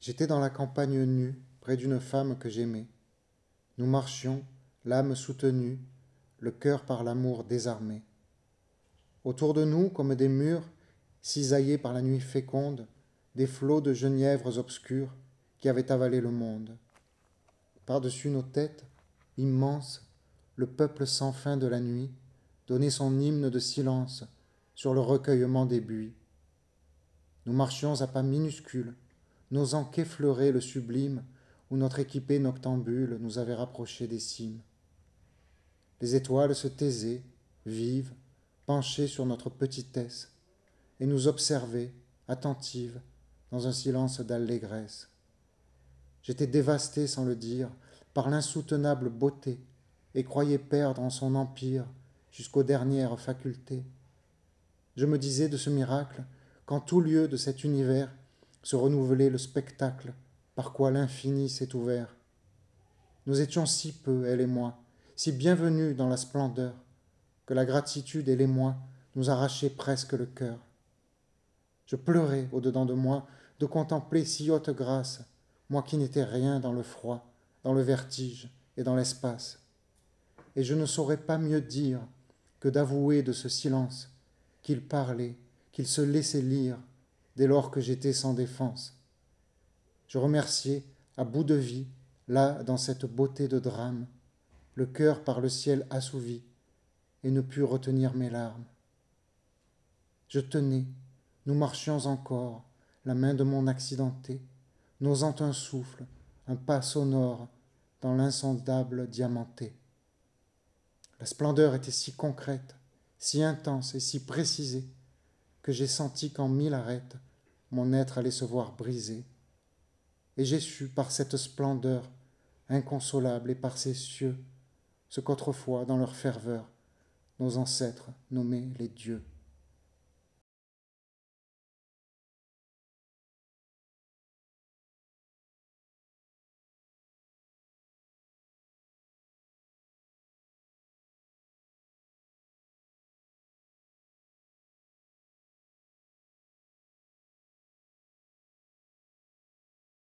J'étais dans la campagne nue, près d'une femme que j'aimais. Nous marchions, l'âme soutenue, le cœur par l'amour désarmé. Autour de nous, comme des murs, cisaillés par la nuit féconde, des flots de genièvres obscures qui avaient avalé le monde. Par-dessus nos têtes, immenses, le peuple sans fin de la nuit donnait son hymne de silence sur le recueillement des buis. Nous marchions à pas minuscules, n'osant qu'effleurer le sublime où notre équipée noctambule nous avait rapprochés des cimes. Les étoiles se taisaient, vives, penchées sur notre petitesse, et nous observaient, attentives, dans un silence d'allégresse. J'étais dévasté sans le dire par l'insoutenable beauté et croyais perdre en son empire jusqu'aux dernières facultés. Je me disais de ce miracle qu'en tout lieu de cet univers se renouvelait le spectacle par quoi l'infini s'est ouvert. Nous étions si peu, elle et moi, si bienvenus dans la splendeur, que la gratitude et l'émoi nous arrachaient presque le cœur. Je pleurais au-dedans de moi de contempler si haute grâce, moi qui n'étais rien dans le froid, dans le vertige et dans l'espace. Et je ne saurais pas mieux dire que d'avouer de ce silence qu'il parlait, qu'il se laissait lire, dès lors que j'étais sans défense. Je remerciais, à bout de vie, là, dans cette beauté de drame, le cœur par le ciel assouvi, et ne pus retenir mes larmes. Je tenais, nous marchions encore, la main de mon accidenté, n'osant un souffle, un pas sonore, dans l'insondable diamanté. La splendeur était si concrète, si intense et si précisée, que j'ai senti qu'en mille arêtes, mon être allait se voir brisé. Et j'ai su, par cette splendeur inconsolable et par ces cieux, ce qu'autrefois, dans leur ferveur, nos ancêtres nommaient les dieux.